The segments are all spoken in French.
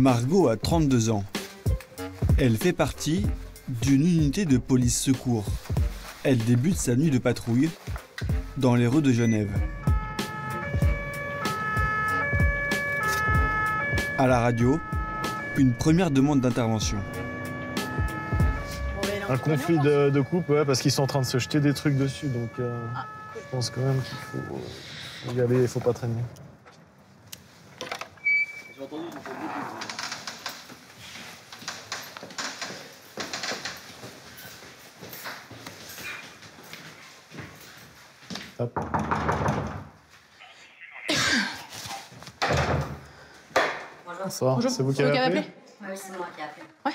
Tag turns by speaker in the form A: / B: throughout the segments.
A: Margot a 32 ans. Elle fait partie d'une unité de police secours. Elle débute sa nuit de patrouille dans les rues de Genève. À la radio, une première demande d'intervention.
B: Un conflit de couple, ouais, parce qu'ils sont en train de se jeter des trucs dessus, donc je pense quand même qu'il faut y aller, il faut pas traîner. Hop. Bonsoir.
C: Bonjour.
B: C'est vous qui avez appelé?
C: Oui, c'est moi qui ai appelé.
D: Ouais.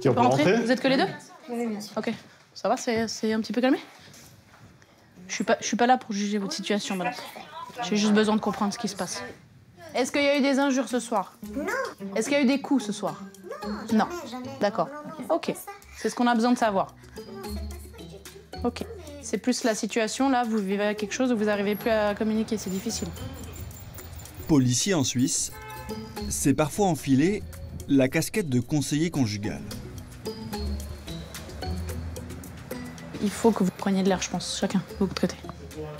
B: Qui on peut rentrer?
D: Vous êtes que les deux?
C: Oui, bien sûr.
D: Ok. Ça va, c'est un petit peu calmé? Je suis pas là pour juger votre situation, madame. J'ai juste besoin de comprendre ce qui se passe. Est-ce qu'il y a eu des injures ce soir?
C: Non.
D: Est-ce qu'il y a eu des coups ce soir?
C: Non,
D: Non.
C: jamais.
D: D'accord. Ok. C'est ce qu'on a besoin de savoir. Ok. C'est plus la situation, là, vous vivez quelque chose où vous n'arrivez plus à communiquer, c'est difficile.
A: Policier en Suisse, c'est parfois enfiler la casquette de conseiller conjugal.
D: Il faut que vous preniez de l'air, je pense, chacun, de votre côté.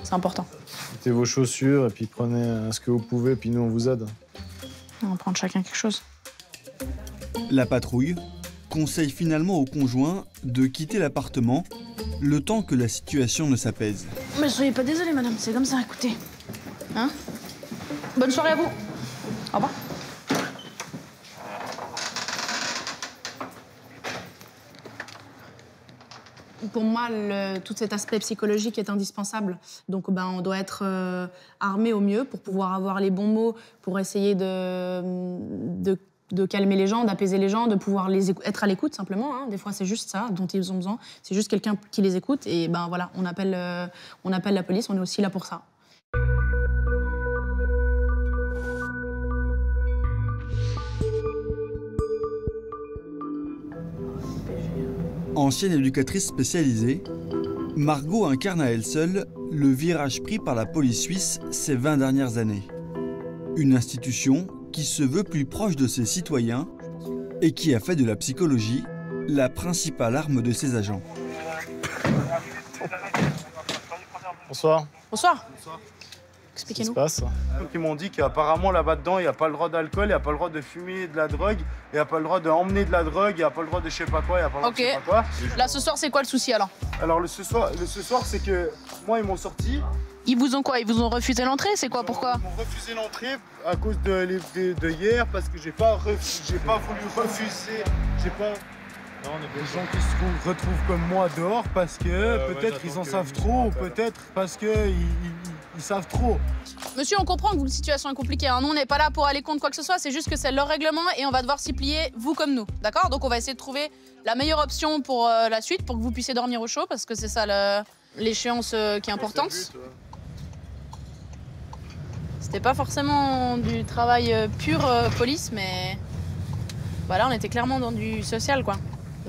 D: C'est important.
B: Mettez vos chaussures et puis prenez ce que vous pouvez, puis nous on vous aide.
D: On va prendre chacun quelque chose.
A: La patrouille conseille finalement au conjoint de quitter l'appartement le temps que la situation ne s'apaise.
D: Mais soyez pas désolée, madame, c'est comme ça, écoutez. Hein? Bonne soirée à vous. Au revoir. Pour moi, tout cet aspect psychologique est indispensable. Donc, on doit être armé au mieux pour pouvoir avoir les bons mots, pour essayer de calmer les gens, d'apaiser les gens, de pouvoir être à l'écoute simplement. Hein. Des fois, c'est juste ça dont ils ont besoin. C'est juste quelqu'un qui les écoute. Et voilà, on appelle la police. On est aussi là pour ça.
A: Ancienne éducatrice spécialisée, Margot incarne à elle seule le virage pris par la police suisse ces 20 dernières années. Une institution qui se veut plus proche de ses citoyens et qui a fait de la psychologie la principale arme de ses agents.
B: Bonsoir.
D: Bonsoir.
B: Qu'est-ce qui se
D: Expliquez-nous.
B: passe?
E: Donc ils m'ont dit qu'apparemment là-bas dedans, il n'y a pas le droit d'alcool, il n'y a pas le droit de fumer de la drogue, il n'y a pas le droit d'emmener de la drogue, il n'y a pas le droit de je sais pas quoi, il n'y a pas le droit de je sais pas quoi.
D: Là, ce soir, c'est quoi le souci alors?
E: Alors ce soir, c'est que moi ils m'ont sorti.
D: Ils vous ont quoi? Ils vous ont refusé l'entrée? C'est quoi? Pourquoi?
E: Ils m'ont refusé l'entrée à cause de hier parce que j'ai pas voulu refuser. Non, les gens qui se retrouvent comme moi dehors parce que peut-être ils en savent trop, ou peut-être parce que ils savent trop.
D: Monsieur, on comprend que votre situation est compliquée. Hein. Nous, on n'est pas là pour aller contre quoi que ce soit. C'est juste que c'est leur règlement et on va devoir s'y plier, vous comme nous. D'accord? Donc, on va essayer de trouver la meilleure option pour la suite, pour que vous puissiez dormir au chaud, parce que c'est ça l'échéance qui est importante. C'était pas forcément du travail pur police, mais voilà, on était clairement dans du social, quoi.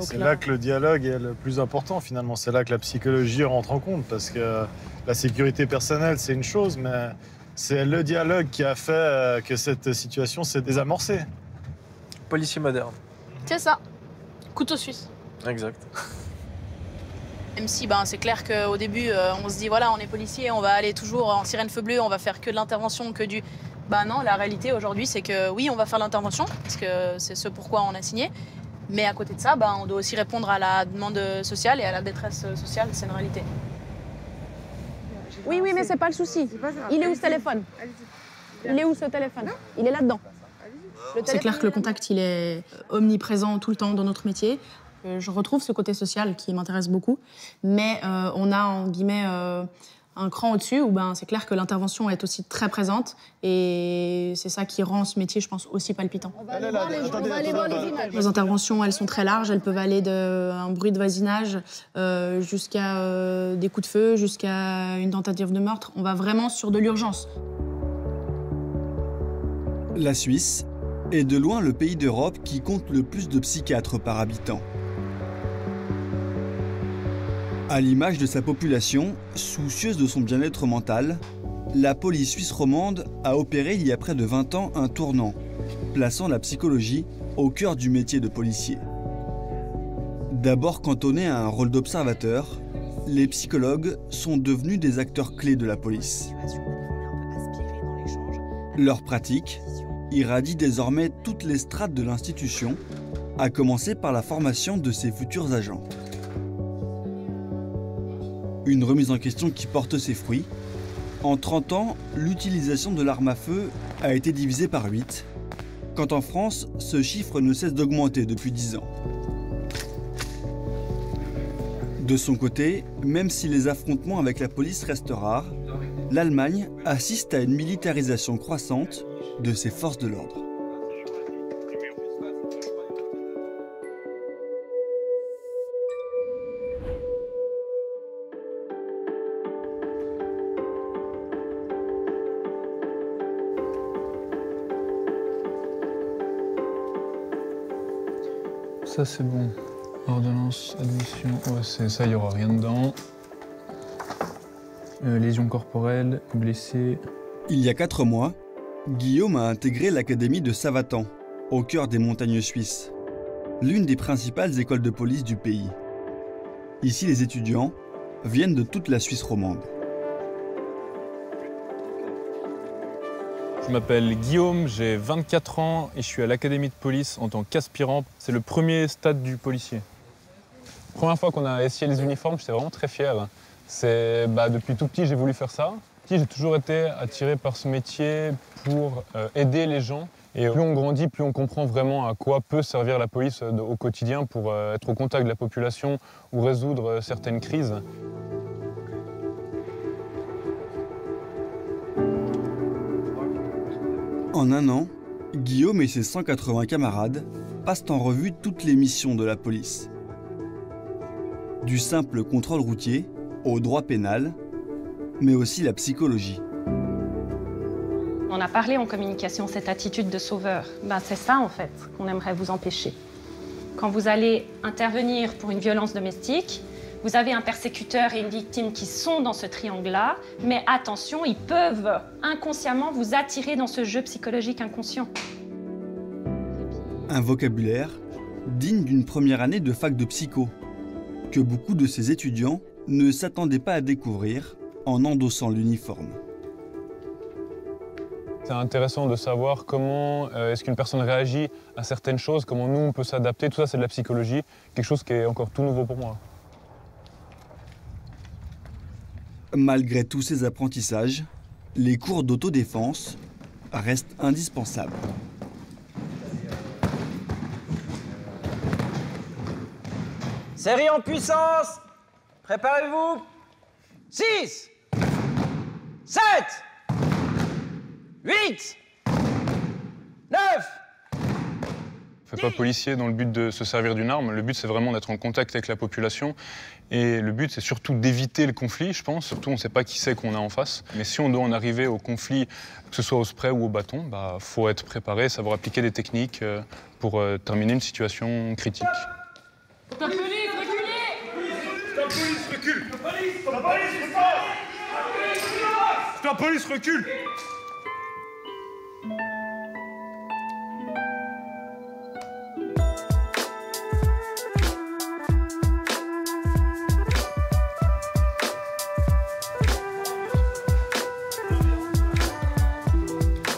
B: C'est là que le dialogue est le plus important finalement. C'est là que la psychologie rentre en compte parce que la sécurité personnelle, c'est une chose, mais c'est le dialogue qui a fait que cette situation s'est désamorcée.
F: Policier moderne.
D: C'est ça. Couteau suisse.
F: Exact.
D: Même si c'est clair qu'au début, on se dit, voilà, on est policier, on va aller toujours en sirène feu bleu, on va faire que de l'intervention, que du... non, la réalité aujourd'hui, c'est que oui, on va faire l'intervention, parce que c'est ce pourquoi on a signé. Mais à côté de ça, on doit aussi répondre à la demande sociale et à la détresse sociale, c'est une réalité. Oui, mais c'est pas le souci. Il est où ce téléphone? Il est où ce téléphone? Il est là-dedans. C'est clair que le contact, il est omniprésent tout le temps dans notre métier. Je retrouve ce côté social qui m'intéresse beaucoup, mais on a, en guillemets, un cran au-dessus où c'est clair que l'intervention est aussi très présente et c'est ça qui rend ce métier, je pense, aussi palpitant.
C: On va aller voir les images.
D: Les interventions, elles sont très larges, elles peuvent aller d'un bruit de voisinage jusqu'à des coups de feu, jusqu'à une tentative de meurtre. On va vraiment sur de l'urgence.
A: La Suisse est de loin le pays d'Europe qui compte le plus de psychiatres par habitant. À l'image de sa population, soucieuse de son bien-être mental, la police suisse romande a opéré il y a près de 20 ans un tournant, plaçant la psychologie au cœur du métier de policier. D'abord cantonnés à un rôle d'observateur, les psychologues sont devenus des acteurs clés de la police. Leur pratique irradie désormais toutes les strates de l'institution, à commencer par la formation de ses futurs agents. Une remise en question qui porte ses fruits. En 30 ans, l'utilisation de l'arme à feu a été divisée par 8, quand en France, ce chiffre ne cesse d'augmenter depuis 10 ans. De son côté, même si les affrontements avec la police restent rares, l'Allemagne assiste à une militarisation croissante de ses forces de l'ordre.
F: Ça c'est bon. Ordonnance, admission, ouais, c'est ça, il n'y aura rien dedans. Lésions corporelles, blessés.
A: Il y a 4 mois, Guillaume a intégré l'académie de Savatan, au cœur des montagnes suisses, l'une des principales écoles de police du pays. Ici, les étudiants viennent de toute la Suisse romande.
G: Je m'appelle Guillaume, j'ai 24 ans et je suis à l'académie de police en tant qu'aspirant. C'est le premier stade du policier. Première fois qu'on a essayé les uniformes, j'étais vraiment très fier. Depuis tout petit, j'ai voulu faire ça. J'ai toujours été attiré par ce métier pour aider les gens. Et plus on grandit, plus on comprend vraiment à quoi peut servir la police au quotidien pour être au contact de la population ou résoudre certaines crises.
A: En un an, Guillaume et ses 180 camarades passent en revue toutes les missions de la police. Du simple contrôle routier au droit pénal, mais aussi la psychologie.
H: On a parlé en communication, cette attitude de sauveur. C'est ça en fait qu'on aimerait vous empêcher. Quand vous allez intervenir pour une violence domestique, vous avez un persécuteur et une victime qui sont dans ce triangle-là, mais attention, ils peuvent inconsciemment vous attirer dans ce jeu psychologique inconscient.
A: Un vocabulaire digne d'une première année de fac de psycho, que beaucoup de ses étudiants ne s'attendaient pas à découvrir en endossant l'uniforme.
G: C'est intéressant de savoir comment est-ce qu'une personne réagit à certaines choses, comment nous on peut s'adapter, tout ça c'est de la psychologie, quelque chose qui est encore tout nouveau pour moi.
A: Malgré tous ces apprentissages, les cours d'autodéfense restent indispensables.
I: Série en puissance. Préparez-vous. 6, 7, 8, 9.
G: On ne fait pas policier dans le but de se servir d'une arme. Le but, c'est vraiment d'être en contact avec la population. Et le but, c'est surtout d'éviter le conflit, je pense. Surtout, on ne sait pas qui c'est qu'on a en face. Mais si on doit en arriver au conflit, que ce soit au spray ou au bâton, faut être préparé, savoir appliquer des techniques pour terminer une situation critique.
J: La police, reculez! La police, recule! La police, la police recule!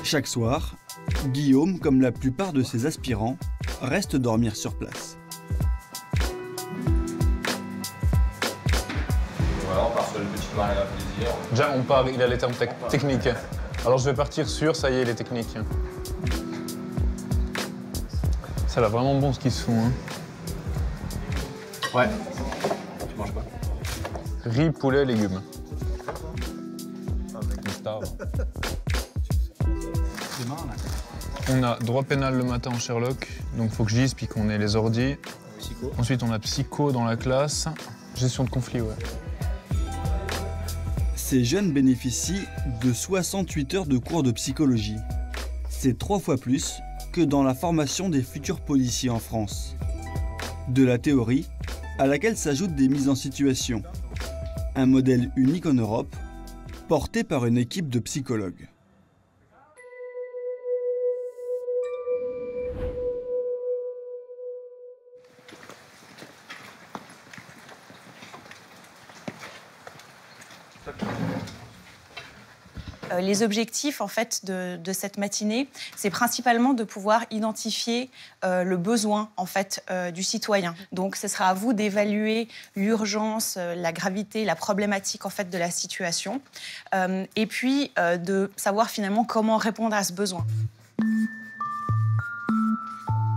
A: Chaque soir, Guillaume, comme la plupart de ses aspirants, reste dormir sur place.
K: Voilà, on part sur une petite marée à plaisir.
G: Déjà, on part, il a les termes techniques. Alors je vais partir sur, ça y est, les techniques. Ça a l'air vraiment bon ce qu'ils se font. Hein.
K: Ouais. Tu manges quoi?
G: Riz, poulet, légumes. On a droit pénal le matin en Sherlock, donc faut que je dise, puis qu'on ait les ordis.
K: Psycho.
G: Ensuite, on a psycho dans la classe. Gestion de conflit, ouais.
A: Ces jeunes bénéficient de 68 heures de cours de psychologie. C'est 3 fois plus que dans la formation des futurs policiers en France. De la théorie, à laquelle s'ajoutent des mises en situation. Un modèle unique en Europe, porté par une équipe de psychologues.
L: Les objectifs en fait de cette matinée, c'est principalement de pouvoir identifier le besoin en fait du citoyen. Donc, ce sera à vous d'évaluer l'urgence, la gravité, la problématique en fait de la situation, et puis de savoir finalement comment répondre à ce besoin.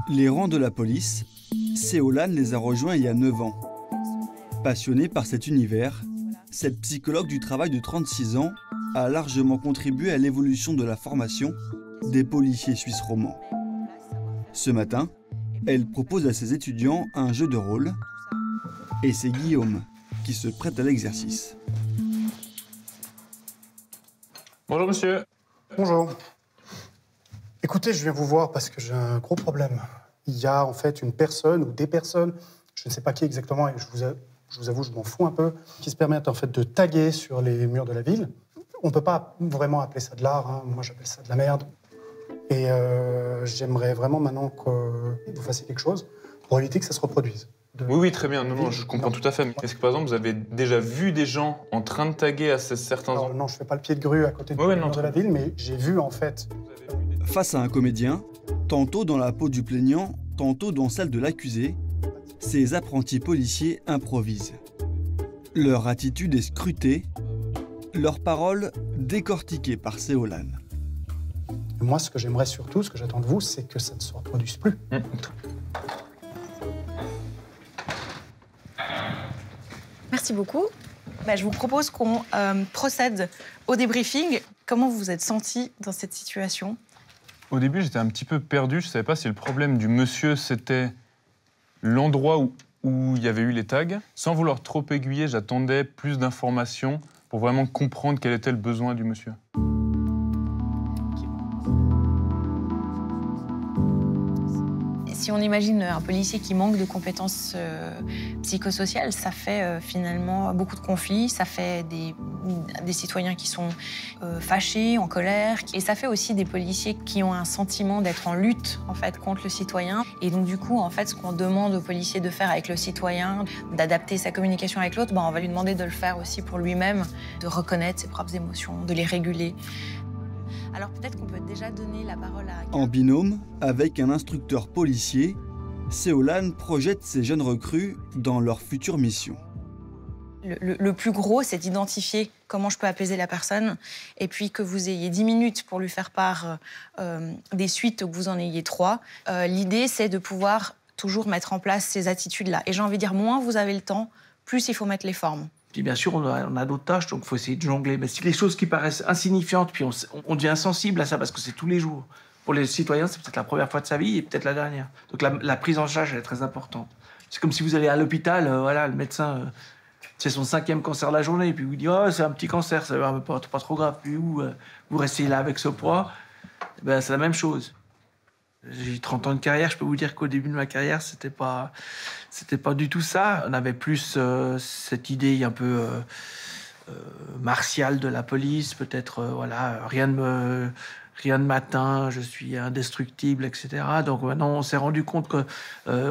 A: Les rangs de la police, Céolane les a rejoints il y a 9 ans. Passionnée par cet univers, cette psychologue du travail de 36 ans a largement contribué à l'évolution de la formation des policiers suisses romans. Ce matin, elle propose à ses étudiants un jeu de rôle et c'est Guillaume qui se prête à l'exercice.
G: Bonjour monsieur.
M: Bonjour. Écoutez, je viens vous voir parce que j'ai un gros problème. Il y a en fait une personne ou des personnes, je ne sais pas qui exactement, et je vous avoue, je m'en fous un peu, qui se permettent en fait de taguer sur les murs de la ville. On ne peut pas vraiment appeler ça de l'art, hein. Moi j'appelle ça de la merde. Et j'aimerais vraiment maintenant que vous fassiez quelque chose pour éviter que ça se reproduise.
G: Oui, très bien. Non, je comprends tout à fait. Est-ce que par exemple vous avez déjà vu des gens en train de taguer à certains endroits?
M: Non, je ne fais pas le pied de grue à côté du mur de la ville, mais j'ai vu en fait.
A: Face à un comédien, tantôt dans la peau du plaignant, tantôt dans celle de l'accusé, ces apprentis policiers improvisent. Leur attitude est scrutée, leurs paroles décortiquées par Céolane.
M: Moi, ce que j'aimerais surtout, ce que j'attends de vous, c'est que ça ne se reproduise plus.
L: Merci beaucoup. Je vous propose qu'on procède au débriefing. Comment vous vous êtes senti dans cette situation?
G: Au début, j'étais un petit peu perdu. Je ne savais pas si le problème du monsieur, c'était l'endroit où il y avait eu les tags. Sans vouloir trop aiguiller, j'attendais plus d'informations pour vraiment comprendre quel était le besoin du monsieur.
L: Si on imagine un policier qui manque de compétences psychosociales, ça fait finalement beaucoup de conflits, ça fait des citoyens qui sont fâchés, en colère, et ça fait aussi des policiers qui ont un sentiment d'être en lutte en fait contre le citoyen. Et donc du coup, en fait, ce qu'on demande au policier de faire avec le citoyen, d'adapter sa communication avec l'autre, on va lui demander de le faire aussi pour lui-même, de reconnaître ses propres émotions, de les réguler. Alors peut-être qu'on peut déjà donner la parole à...
A: En binôme, avec un instructeur policier, Céolane projette ces jeunes recrues dans leur future mission.
L: Le plus gros, c'est d'identifier comment je peux apaiser la personne, et puis que vous ayez 10 minutes pour lui faire part des suites, ou que vous en ayez 3. L'idée, c'est de pouvoir toujours mettre en place ces attitudes-là. Et j'ai envie de dire, moins vous avez le temps, plus il faut mettre les formes.
N: Puis bien sûr, on a d'autres tâches, donc il faut essayer de jongler. Mais si les choses qui paraissent insignifiantes, puis on devient sensible à ça parce que c'est tous les jours. Pour les citoyens, c'est peut-être la première fois de sa vie et peut-être la dernière. Donc la prise en charge, elle est très importante. C'est comme si vous allez à l'hôpital, voilà, le médecin, c'est son 5e cancer de la journée, et puis vous dit « Oh, c'est un petit cancer, ça va pas trop grave ». Puis vous restez là avec ce poids, c'est la même chose. J'ai 30 ans de carrière, je peux vous dire qu'au début de ma carrière, c'était pas du tout ça. On avait plus cette idée un peu martiale de la police, peut-être, voilà, rien ne m'atteint, je suis indestructible, etc. Donc maintenant, on s'est rendu compte que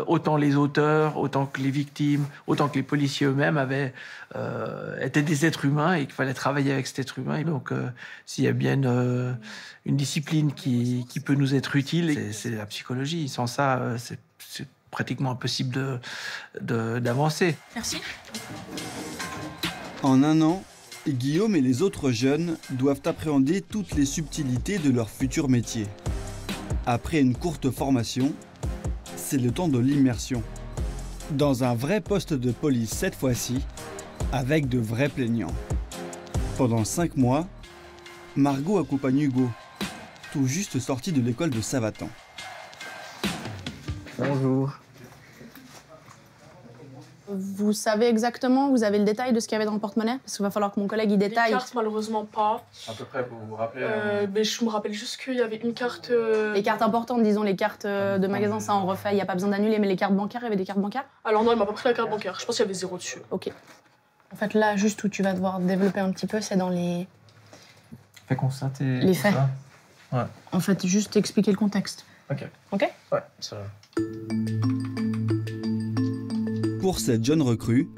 N: autant les auteurs, autant que les victimes, autant que les policiers eux-mêmes étaient des êtres humains et qu'il fallait travailler avec cet être humain. Et donc, s'il y a bien une discipline qui peut nous être utile, c'est la psychologie. Sans ça, c'est pratiquement impossible d'avancer.
L: Merci.
A: En un an, Guillaume et les autres jeunes doivent appréhender toutes les subtilités de leur futur métier. Après une courte formation, c'est le temps de l'immersion. Dans un vrai poste de police cette fois-ci, avec de vrais plaignants. Pendant 5 mois, Margot accompagne Hugo, tout juste sorti de l'école de Savatan.
N: Bonjour.
D: Vous savez exactement, vous avez le détail de ce qu'il y avait dans le porte-monnaie? Parce qu'il va falloir que mon collègue y détaille.
O: Les cartes, malheureusement pas.
N: À peu près, vous vous rappelez
O: Mais je me rappelle juste qu'il y avait une carte...
D: Les cartes importantes, disons, les cartes de magasin, ça on refait, il n'y a pas besoin d'annuler, mais les cartes bancaires, il y avait des cartes bancaires?
O: Alors non, il m'a pas pris la carte bancaire. Je pense qu'il y avait 0 dessus.
D: Ok. En fait, là, juste où tu vas devoir développer un petit peu, c'est dans les...
N: Fait constater...
D: Les faits.
N: Ouais.
D: En fait, juste expliquer le contexte.
N: Ok.
D: Ok?
N: Ouais, ça va.
A: Pour cette jeune recrue,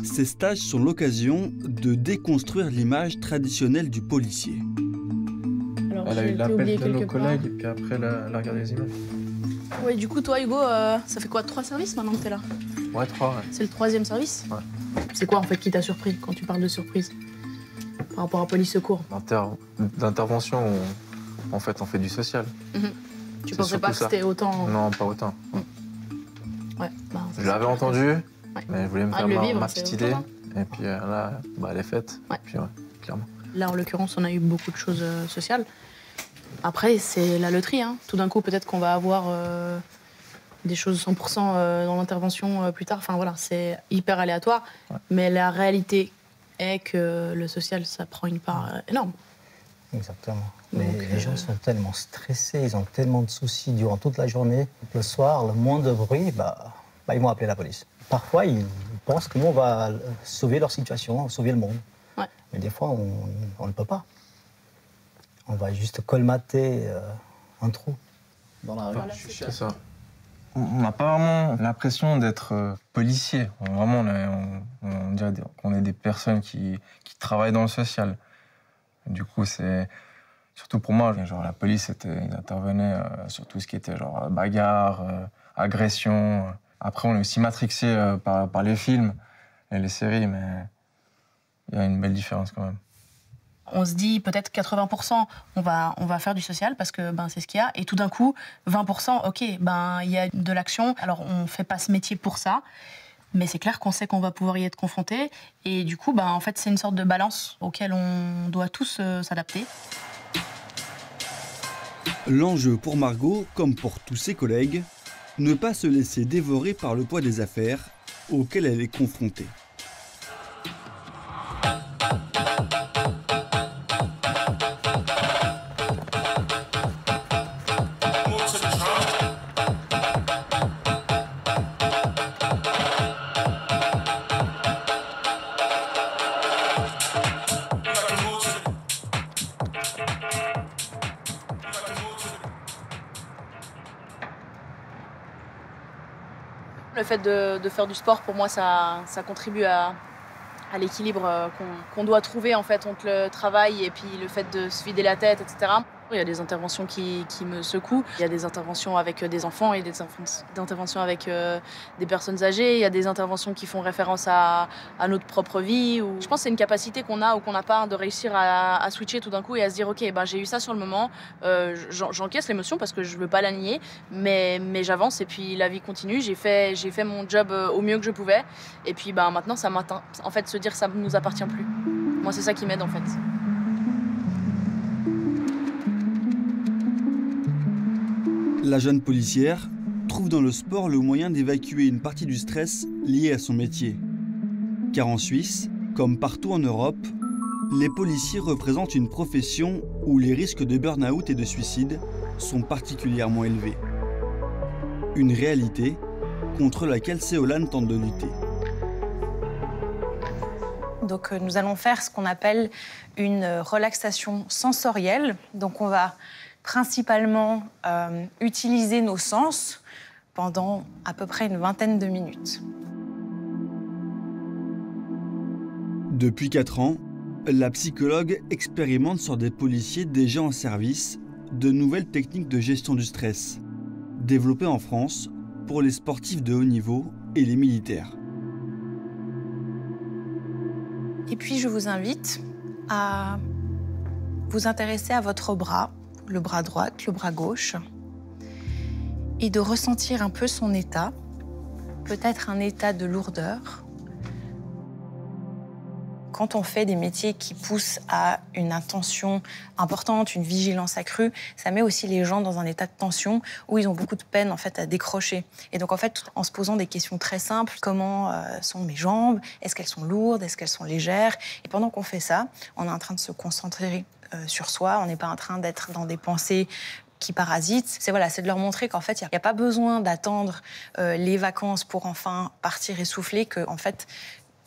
A: ces stages sont l'occasion de déconstruire l'image traditionnelle du policier.
D: Alors,
N: Elle a eu
D: j'ai
N: l'appel
D: oublié
N: de nos
D: quelque part.
N: collègues et puis après, elle a regardé les images.
D: Ouais, du coup, toi, Hugo, ça fait quoi, 3 services maintenant que t'es là?
N: Ouais, 3, ouais.
D: C'est le 3e service?
N: Ouais.
D: C'est quoi, en fait, qui t'a surpris quand tu parles de surprise? Par rapport à police secours?
F: D'intervention, en fait, on fait du social.
D: Tu
F: C'est
D: pensais pas que
F: surtout ça.
D: c'était autant...
F: Non, pas autant.
D: Ouais, bah, ça,
F: Je l'avais entendu, mais je voulais me faire
D: le
F: ma
D: vivre,
F: petite
D: c'est
F: idée.
D: autre chose,
F: Et puis là, bah, elle est faite.
D: Ouais.
F: Puis ouais, clairement.
D: Là, en l'occurrence, on a eu beaucoup de choses sociales. Après, c'est la loterie. Hein. Tout d'un coup, peut-être qu'on va avoir des choses 100% dans l'intervention plus tard. Enfin, voilà, c'est hyper aléatoire.
F: Ouais.
D: Mais la réalité est que le social, ça prend une part énorme.
P: Exactement.
D: Donc,
P: Les gens sont tellement stressés, ils ont tellement de soucis durant toute la journée. Le soir, le moindre bruit, ils vont appeler la police. Parfois, ils pensent que nous, on va sauver leur situation, sauver le monde.
D: Ouais.
P: Mais des fois, on ne peut pas. On va juste colmater un trou dans la rue.
D: Voilà,
F: C'est ça. On n'a pas vraiment l'impression d'être policier. Vraiment, on dirait qu'on est des personnes qui travaillent dans le social. Du coup, c'est surtout pour moi, genre la police, ils intervenaient sur tout ce qui était genre bagarre, agression. Après, on est aussi matrixé par les films et les séries, mais il y a une belle différence quand même.
D: On se dit peut-être 80%, on va faire du social parce que c'est ce qu'il y a. Et tout d'un coup, 20%, ok, il y a de l'action. Alors, on ne fait pas ce métier pour ça. Mais c'est clair qu'on sait qu'on va pouvoir y être confronté. Et du coup, en fait, c'est une sorte de balance auquel on doit tous s'adapter.
A: L'enjeu pour Margot, comme pour tous ses collègues, ne pas se laisser dévorer par le poids des affaires auxquelles elle est confrontée.
D: Le fait de faire du sport, pour moi, ça contribue à l'équilibre qu'on doit trouver en fait entre le travail et puis le fait de se vider la tête, etc. Il y a des interventions qui me secouent. Il y a des interventions avec des enfants et des interventions avec des personnes âgées. Il y a des interventions qui font référence à notre propre vie. Je pense que c'est une capacité qu'on a ou qu'on n'a pas de réussir à switcher tout d'un coup et à se dire « Ok, j'ai eu ça sur le moment, j'encaisse l'émotion parce que je ne veux pas la nier, mais j'avance et puis la vie continue. J'ai fait mon job au mieux que je pouvais. Et puis maintenant, ça m'atteint. En fait, se dire que ça ne nous appartient plus. Moi, c'est ça qui m'aide en fait.
A: La jeune policière trouve dans le sport le moyen d'évacuer une partie du stress lié à son métier. Car en Suisse, comme partout en Europe, les policiers représentent une profession où les risques de burn-out et de suicide sont particulièrement élevés. Une réalité contre laquelle Céolane tente de lutter.
L: Donc nous allons faire ce qu'on appelle une relaxation sensorielle. Donc on va principalement utiliser nos sens pendant à peu près une vingtaine de minutes.
A: Depuis 4 ans, la psychologue expérimente sur des policiers déjà en service de nouvelles techniques de gestion du stress, développées en France pour les sportifs de haut niveau et les militaires.
L: Et puis je vous invite à vous intéresser à votre bras, le bras droit, le bras gauche, et de ressentir un peu son état, peut-être un état de lourdeur. Quand on fait des métiers qui poussent à une attention importante, une vigilance accrue, ça met aussi les gens dans un état de tension où ils ont beaucoup de peine en fait à décrocher. Et donc en fait, en se posant des questions très simples, comment sont mes jambes? Est-ce qu'elles sont lourdes? Est-ce qu'elles sont légères? Et pendant qu'on fait ça, on est en train de se concentrer sur soi. On n'est pas en train d'être dans des pensées qui parasitent. C'est de leur montrer qu'en fait, il n'y a pas besoin d'attendre les vacances pour enfin partir essoufflé, qu'en fait,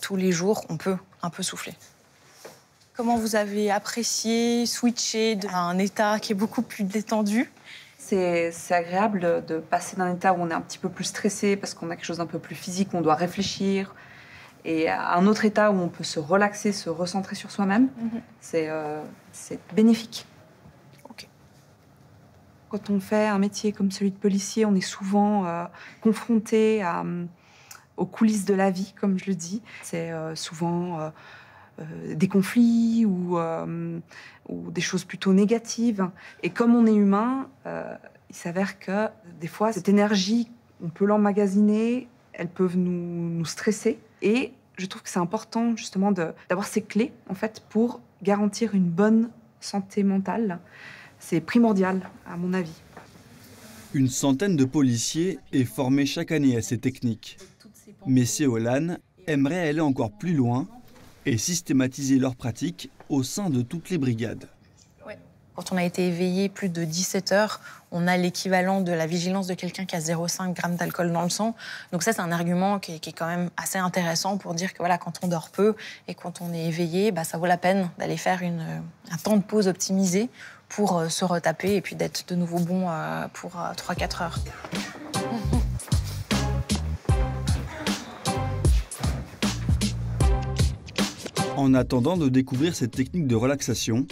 L: tous les jours, on peut un peu souffler. Comment vous avez apprécié switcher à un état qui est beaucoup plus détendu?
Q: C'est agréable de passer d'un état où on est un petit peu plus stressé parce qu'on a quelque chose d'un peu plus physique, où on doit réfléchir, et à un autre état où on peut se relaxer, se recentrer sur soi-même. C'est bénéfique. Quand on fait un métier comme celui de policier, on est souvent confronté aux coulisses de la vie, comme je le dis. C'est souvent des conflits ou des choses plutôt négatives. Et comme on est humain, il s'avère que des fois, cette énergie, on peut l'emmagasiner, elles peuvent nous stresser. Et je trouve que c'est important justement d'avoir ces clés en fait, pour garantir une bonne santé mentale. C'est primordial, à mon avis.
A: Une centaine de policiers est formée chaque année à ces techniques. Mais Seolan aimerait aller encore plus loin et systématiser leurs pratiques au sein de toutes les brigades.
L: Quand on a été éveillé plus de 17 heures, on a l'équivalent de la vigilance de quelqu'un qui a 0,5 g d'alcool dans le sang. Donc ça, c'est un argument qui est quand même assez intéressant pour dire que voilà, quand on dort peu et quand on est éveillé, ça vaut la peine d'aller faire un temps de pause optimisé pour se retaper et puis d'être de nouveau bon pour 3-4 heures.
A: En attendant de découvrir cette technique de relaxation,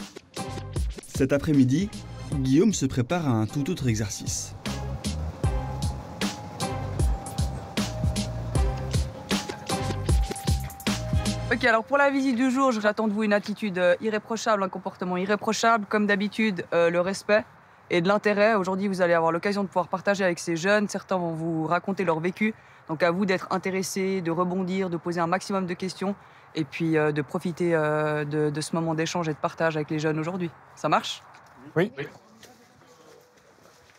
A: cet après-midi, Guillaume se prépare à un tout autre exercice.
R: Ok, alors pour la visite du jour, j'attends de vous une attitude irréprochable, un comportement irréprochable, comme d'habitude, le respect et de l'intérêt. Aujourd'hui, vous allez avoir l'occasion de pouvoir partager avec ces jeunes. Certains vont vous raconter leur vécu. Donc à vous d'être intéressés, de rebondir, de poser un maximum de questions et puis de profiter de ce moment d'échange et de partage avec les jeunes aujourd'hui. Ça marche?
G: Oui.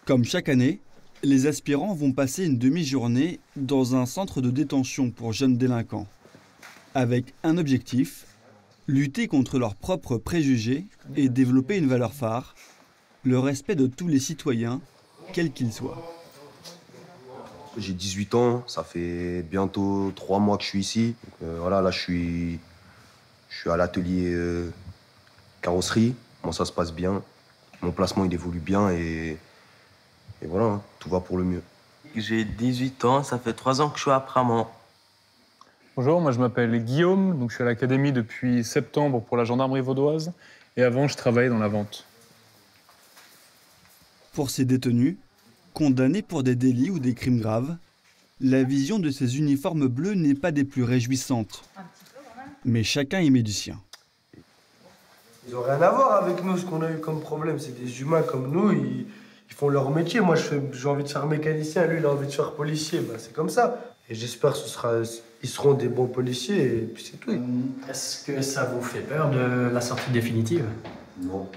A: Comme chaque année, les aspirants vont passer une demi-journée dans un centre de détention pour jeunes délinquants. Avec un objectif, lutter contre leurs propres préjugés et développer une valeur phare, le respect de tous les citoyens, quels qu'ils soient.
S: J'ai 18 ans, ça fait bientôt 3 mois que je suis ici. Donc, voilà, là je suis à l'atelier carrosserie. Bon, ça se passe bien. Mon placement il évolue bien et voilà, hein, tout va pour le mieux.
T: J'ai 18 ans, ça fait 3 ans que je suis à Pramont.
G: Bonjour, moi je m'appelle Guillaume, donc je suis à l'académie depuis septembre pour la gendarmerie vaudoise et avant je travaillais dans la vente.
A: Pour ces détenus, condamnés pour des délits ou des crimes graves, la vision de ces uniformes bleus n'est pas des plus réjouissantes. Mais chacun y met du sien.
U: Ils n'ont rien à voir avec nous, ce qu'on a eu comme problème. C'est des humains comme nous, ils font leur métier. Moi, j'ai envie de faire mécanicien, lui, il a envie de faire policier. C'est comme ça. Et j'espère qu'ils seront des bons policiers et puis c'est tout.
V: Est-ce que ça vous fait peur de la sortie définitive?
U: Non.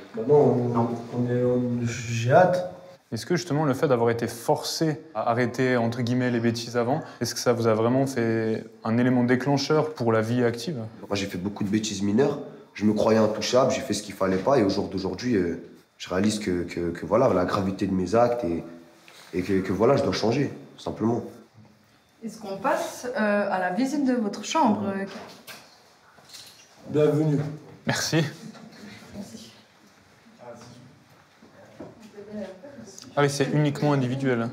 U: J'ai hâte.
G: Est-ce que justement le fait d'avoir été forcé à arrêter entre guillemets les bêtises avant, est-ce que ça vous a vraiment fait un élément déclencheur pour la vie active?
S: Moi j'ai fait beaucoup de bêtises mineures, je me croyais intouchable, j'ai fait ce qu'il fallait pas et au jour d'aujourd'hui, je réalise que voilà, la gravité de mes actes et que voilà, je dois changer, tout simplement.
W: Est-ce qu'on passe à la visite de votre chambre?
U: Bienvenue.
G: Merci. Ah oui, c'est uniquement individuel.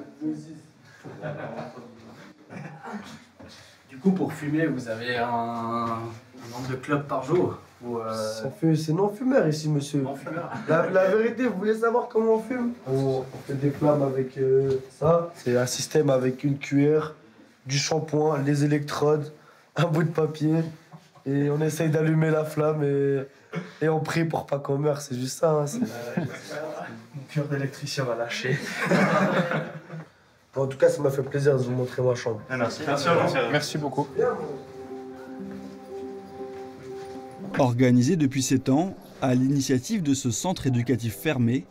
V: Du coup, pour fumer, vous avez un nombre de clopes par jour ou
U: C'est non-fumeur ici, monsieur.
V: Non-fumeur.
U: La vérité, vous voulez savoir comment on fume? On fait des flammes avec ça. C'est un système avec une cuillère, du shampoing, les électrodes, un bout de papier. Et on essaye d'allumer la flamme et on prie pour pas qu'on meure. C'est juste ça. Hein,
V: Une cure d'électricien va lâcher.
U: En tout cas, ça m'a fait plaisir de vous montrer ma chambre.
V: Merci.
G: Merci beaucoup.
A: Organisés depuis 7 ans, à l'initiative de ce centre éducatif fermé,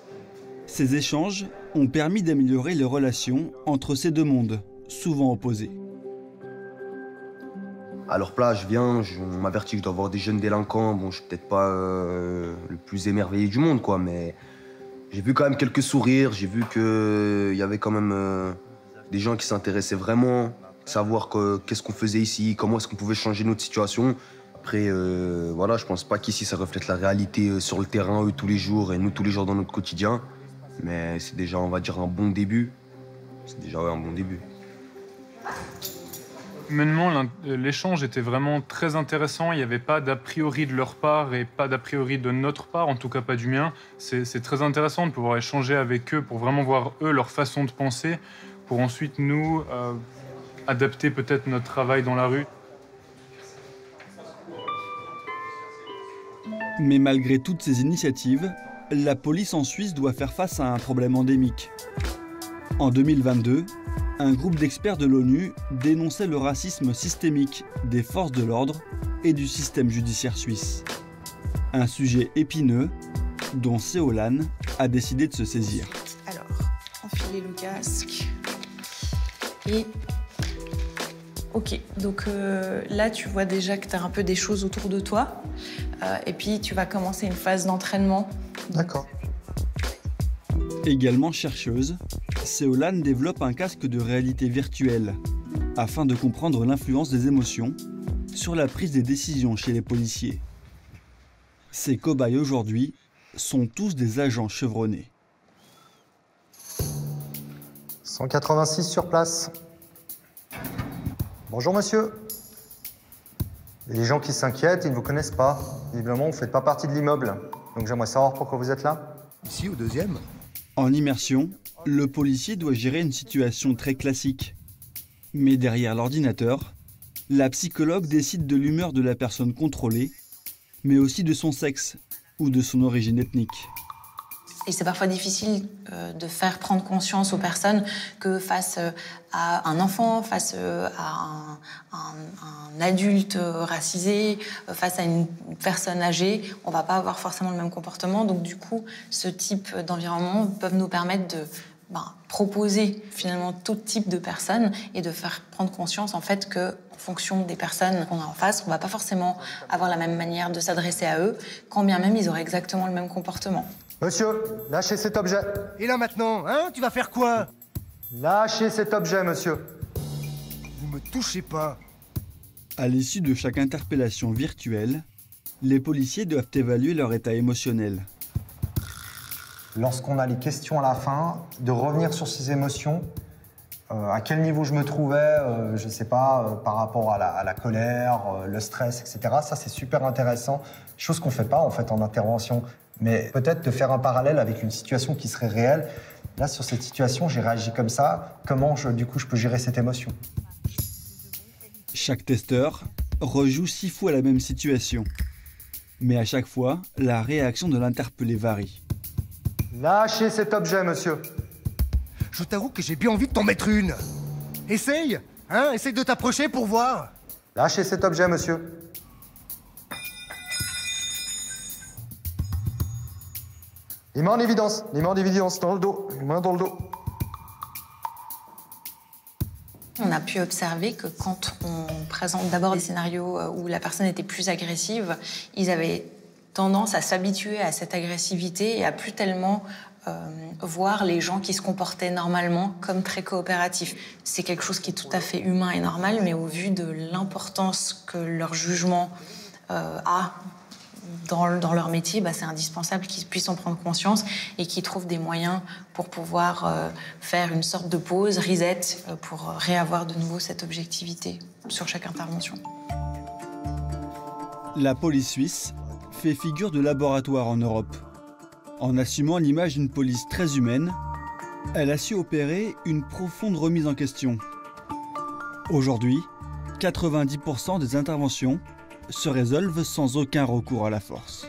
A: ces échanges ont permis d'améliorer les relations entre ces deux mondes, souvent opposés.
S: Alors là, je viens, on m'avertit que je dois avoir des jeunes délinquants. Bon, je suis peut-être pas le plus émerveillé du monde, quoi, mais j'ai vu quand même quelques sourires. J'ai vu qu'il y avait quand même des gens qui s'intéressaient vraiment, savoir qu'est-ce qu'on faisait ici, comment est-ce qu'on pouvait changer notre situation. Après, voilà, je pense pas qu'ici ça reflète la réalité sur le terrain, eux tous les jours et nous tous les jours dans notre quotidien. Mais c'est déjà, on va dire, un bon début. C'est déjà un bon début.
G: Humainement, l'échange était vraiment très intéressant. Il n'y avait pas d'a priori de leur part et pas d'a priori de notre part, en tout cas pas du mien. C'est très intéressant de pouvoir échanger avec eux pour vraiment voir eux leur façon de penser, pour ensuite nous adapter peut-être notre travail dans la rue.
A: Mais malgré toutes ces initiatives, la police en Suisse doit faire face à un problème endémique. En 2022, un groupe d'experts de l'ONU dénonçait le racisme systémique des forces de l'ordre et du système judiciaire suisse. Un sujet épineux dont Seolan a décidé de se saisir.
L: Alors, enfiler le casque. Et... Ok, donc là tu vois déjà que tu as un peu des choses autour de toi. Et puis tu vas commencer une phase d'entraînement.
M: D'accord.
A: Également chercheuse, Seolan développe un casque de réalité virtuelle afin de comprendre l'influence des émotions sur la prise des décisions chez les policiers. Ces cobayes aujourd'hui sont tous des agents chevronnés.
B: 186 sur place. Bonjour monsieur. Les gens qui s'inquiètent, ils ne vous connaissent pas. Visiblement, vous ne faites pas partie de l'immeuble. Donc j'aimerais savoir pourquoi vous êtes là.
C: Ici, au deuxième.
A: En immersion, le policier doit gérer une situation très classique. Mais derrière l'ordinateur, la psychologue décide de l'humeur de la personne contrôlée, mais aussi de son sexe ou de son origine ethnique.
L: Et c'est parfois difficile de faire prendre conscience aux personnes que face à un enfant, face à un adulte racisé, face à une personne âgée, on ne va pas avoir forcément le même comportement. Donc du coup, ce type d'environnement peuvent nous permettre de proposer finalement tout type de personnes et de faire prendre conscience en fait que en fonction des personnes qu'on a en face, on ne va pas forcément avoir la même manière de s'adresser à eux, quand bien même ils auraient exactement le même comportement.
B: Monsieur, lâchez cet objet.
C: Et là maintenant, hein, tu vas faire quoi?
B: Lâchez cet objet, monsieur.
C: Vous me touchez pas.
A: À l'issue de chaque interpellation virtuelle, les policiers doivent évaluer leur état émotionnel.
B: Lorsqu'on a les questions à la fin, de revenir sur ces émotions, à quel niveau je me trouvais, je ne sais pas, par rapport à la colère, le stress, etc. Ça, c'est super intéressant. Chose qu'on ne fait pas, en fait, en intervention. Mais peut-être de faire un parallèle avec une situation qui serait réelle. Là, sur cette situation, j'ai réagi comme ça. Comment, du coup, je peux gérer cette émotion?
A: Chaque testeur rejoue 6 fois la même situation. Mais à chaque fois, la réaction de l'interpellé varie.
B: Lâchez cet objet, monsieur.
C: Je t'avoue que j'ai bien envie de t'en mettre une. Essaye, hein, essaye de t'approcher pour voir.
B: Lâchez cet objet, monsieur. Les mains en évidence, dans le dos, les mains dans le dos.
L: On a pu observer que quand on présente d'abord des scénarios où la personne était plus agressive, ils avaient tendance à s'habituer à cette agressivité et à plus tellement voir les gens qui se comportaient normalement comme très coopératifs. C'est quelque chose qui est tout à fait humain et normal, mais au vu de l'importance que leur jugement a dans leur métier, c'est indispensable qu'ils puissent en prendre conscience et qu'ils trouvent des moyens pour pouvoir faire une sorte de pause, reset, pour réavoir de nouveau cette objectivité sur chaque intervention.
A: La police suisse fait figure de laboratoire en Europe. En assumant l'image d'une police très humaine, elle a su opérer une profonde remise en question. Aujourd'hui, 90% des interventions se résolvent sans aucun recours à la force.